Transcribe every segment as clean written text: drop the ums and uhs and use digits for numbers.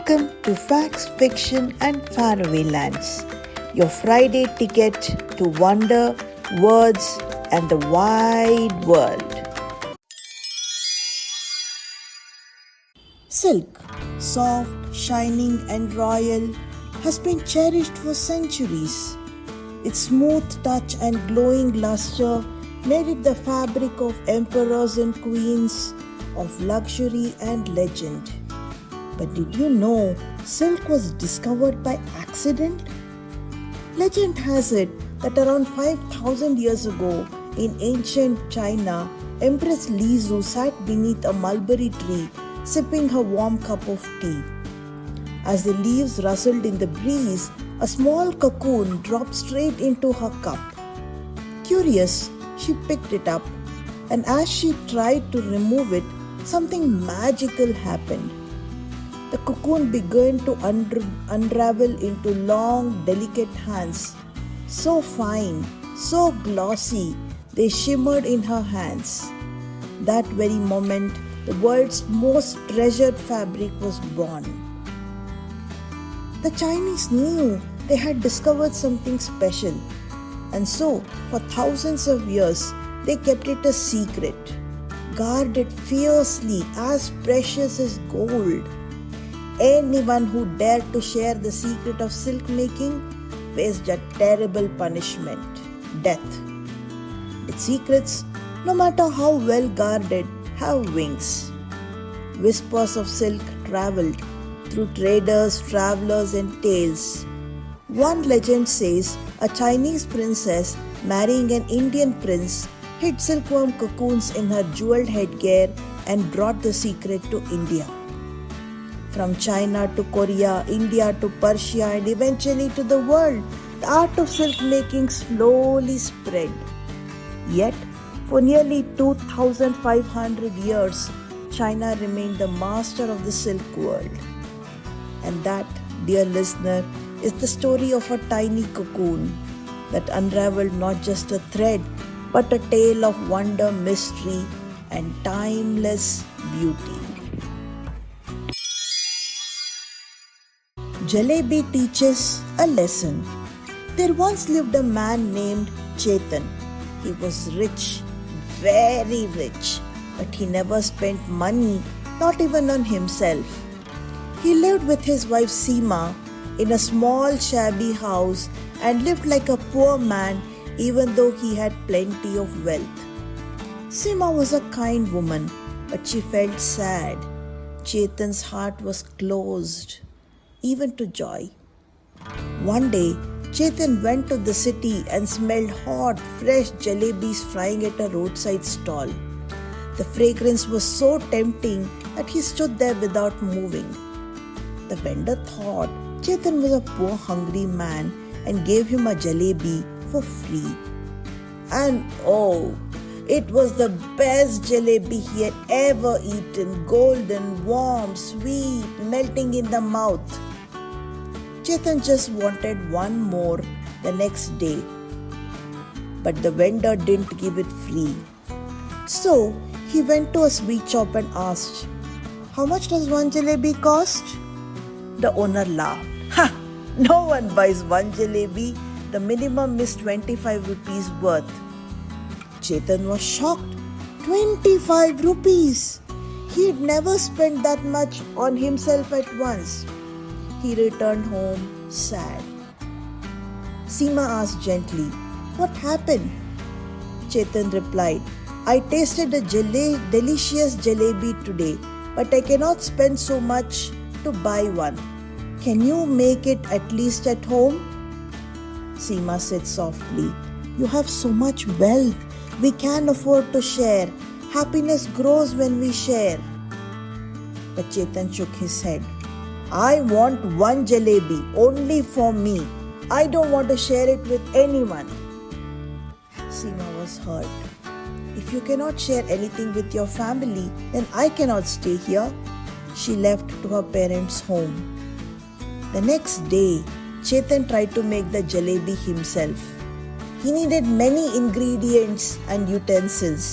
Welcome to Facts, Fiction and Faraway Lands, your Friday ticket to wonder, words and the wide world. Silk, soft, shining and royal, has been cherished for centuries. Its smooth touch and glowing luster made it the fabric of emperors and queens, of luxury and legend. But did you know silk was discovered by accident? Legend has it that around 5,000 years ago in ancient China, Empress Li Zhu sat beneath a mulberry tree sipping her warm cup of tea. As the leaves rustled in the breeze, a small cocoon dropped straight into her cup. Curious, she picked it up, and as she tried to remove it, something magical happened. The cocoon began to unravel into long, delicate hands, so fine, so glossy, they shimmered in her hands. That very moment, the world's most treasured fabric was born. The Chinese knew they had discovered something special, and so, for thousands of years, they kept it a secret, guarded fiercely as precious as gold. Anyone who dared to share the secret of silk making faced a terrible punishment, death. Its secrets, no matter how well guarded, have wings. Whispers of silk traveled through traders, travelers, and tales. One legend says a Chinese princess marrying an Indian prince hid silkworm cocoons in her jeweled headgear and brought the secret to India. From China to Korea, India to Persia, and eventually to the world, the art of silk making slowly spread. Yet, for nearly 2,500 years, China remained the master of the silk world. And that, dear listener, is the story of a tiny cocoon that unraveled not just a thread, but a tale of wonder, mystery, and timeless beauty. Jalebi teaches a lesson. There once lived a man named Chetan. He was rich, very rich, but he never spent money, not even on himself. He lived with his wife Seema in a small shabby house and lived like a poor man even though he had plenty of wealth. Seema was a kind woman, but she felt sad. Chetan's heart was closed, even to joy. One day, Chetan went to the city and smelled hot, fresh jalebis frying at a roadside stall. The fragrance was so tempting that he stood there without moving. The vendor thought Chetan was a poor, hungry man and gave him a jalebi for free. And oh, it was the best jalebi he had ever eaten, golden, warm, sweet, melting in the mouth. Chetan just wanted one more the next day, but the vendor didn't give it free. So he went to a sweet shop and asked, "How much does one jalebi cost?" The owner laughed. "Ha! No one buys one jalebi. The minimum is 25 rupees worth." Chetan was shocked. 25 rupees! He had never spent that much on himself at once. He returned home sad. Seema asked gently, "What happened?" Chetan replied, "I tasted a delicious jalebi today, but I cannot spend so much to buy one. Can you make it at least at home?" Seema said softly, "You have so much wealth. We can afford to share. Happiness grows when we share." But Chetan shook his head. "I want one jalebi, only for me. I don't want to share it with anyone." Seema was hurt. "If you cannot share anything with your family, then I cannot stay here." She left to her parents' home. The next day, Chetan tried to make the jalebi himself. He needed many ingredients and utensils.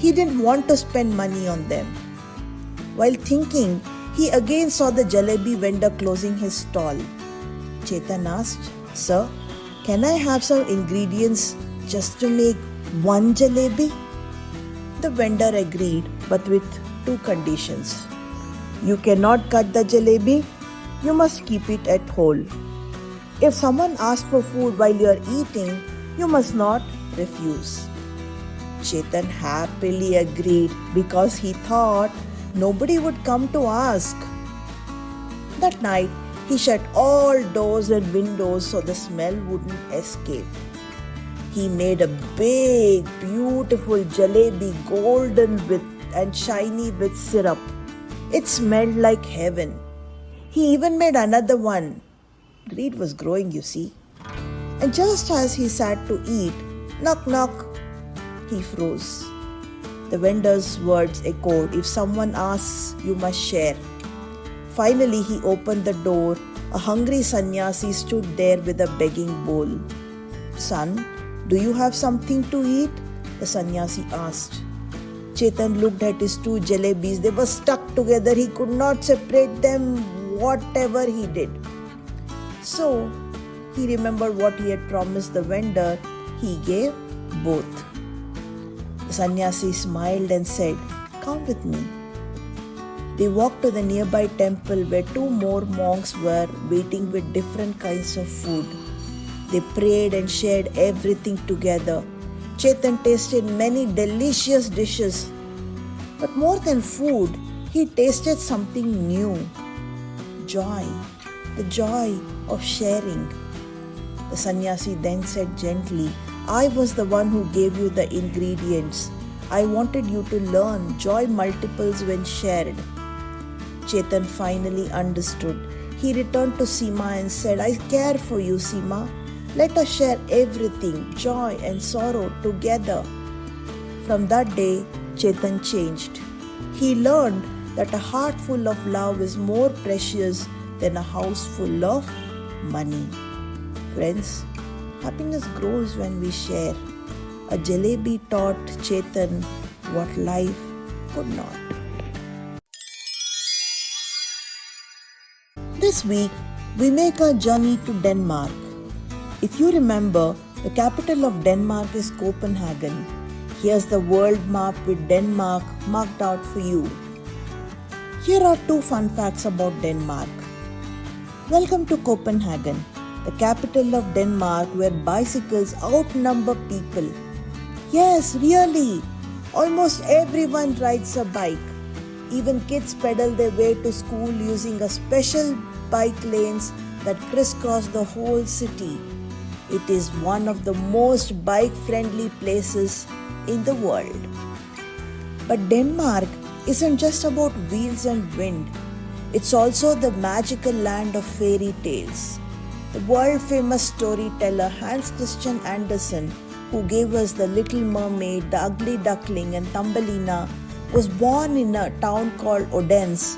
He didn't want to spend money on them. While thinking, He again saw the jalebi vendor closing his stall. Chetan asked, "Sir, can I have some ingredients just to make one jalebi?" The vendor agreed, but with two conditions. You cannot cut the jalebi, you must keep it at whole. If someone asks for food while you are eating, you must not refuse. Chetan happily agreed because he thought nobody would come to ask. That night, he shut all doors and windows so the smell wouldn't escape. He made a big, beautiful jalebi, golden and shiny with syrup. It smelled like heaven. He even made another one. Greed was growing, you see. And just as he sat to eat, knock knock, he froze. The vendor's words echoed, "If someone asks, you must share." Finally, he opened the door. A hungry sannyasi stood there with a begging bowl. "Son, do you have something to eat?" the sannyasi asked. Chetan looked at his two jalebis. They were stuck together. He could not separate them, whatever he did. So, he remembered what he had promised the vendor. He gave both. The sannyasi smiled and said, "Come with me." They walked to the nearby temple where two more monks were waiting with different kinds of food. They prayed and shared everything together. Chetan tasted many delicious dishes. But more than food, he tasted something new. Joy. The joy of sharing. The sannyasi then said gently, "I was the one who gave you the ingredients. I wanted you to learn joy multiples when shared." Chetan finally understood. He returned to Seema and said, "I care for you, Seema. Let us share everything, joy and sorrow together." From that day, Chetan changed. He learned that a heart full of love is more precious than a house full of money. Friends, happiness grows when we share. A jalebi taught Chetan what life could not. This week, we make our journey to Denmark. If you remember, the capital of Denmark is Copenhagen. Here's the world map with Denmark marked out for you. Here are two fun facts about Denmark. Welcome to Copenhagen, the capital of Denmark where bicycles outnumber people. Yes, really. Almost everyone rides a bike. Even kids pedal their way to school using a special bike lanes that crisscross the whole city. It is one of the most bike-friendly places in the world. But Denmark isn't just about wheels and wind. It's also the magical land of fairy tales. The world-famous storyteller Hans Christian Andersen, who gave us The Little Mermaid, The Ugly Duckling and Thumbelina, was born in a town called Odense,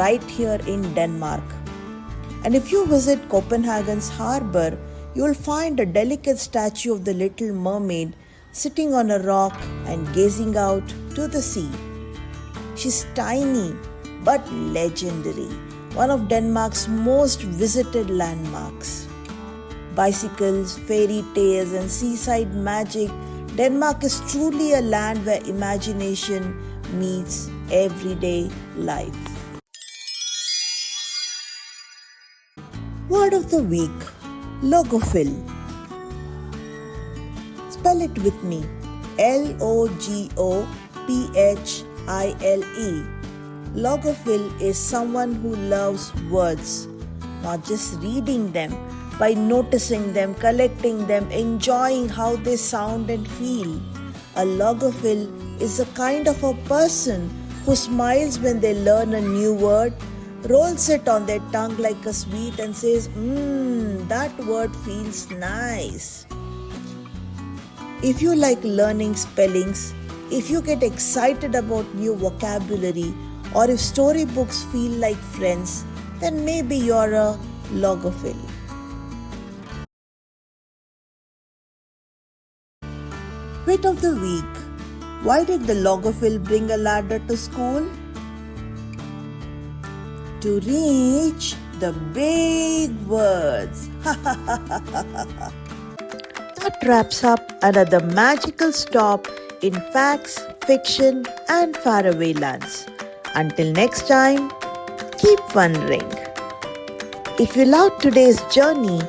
right here in Denmark. And if you visit Copenhagen's harbour, you will find a delicate statue of the Little Mermaid sitting on a rock and gazing out to the sea. She's tiny but legendary, one of Denmark's most visited landmarks. Bicycles, fairy tales and seaside magic, Denmark is truly a land where imagination meets everyday life. Word of the week, Logophil. Spell it with me, Logophile. Logophil is someone who loves words, not just reading them, by noticing them, collecting them, enjoying how they sound and feel. A logophil is a kind of a person who smiles when they learn a new word, rolls it on their tongue like a sweet and says, that word feels nice. If you like learning spellings, if you get excited about new vocabulary, or if storybooks feel like friends, then maybe you're a logophil. Wit of the week. Why did the logophil bring a ladder to school? to reach the big words. That wraps up another magical stop in facts, fiction, and faraway lands. Until next time, keep wondering. If you loved today's journey,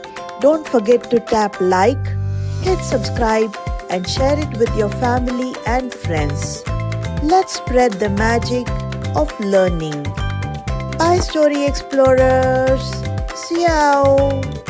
don't forget to tap like, hit subscribe, and share it with your family and friends. Let's spread the magic of learning. Bye, Story Explorers. See you.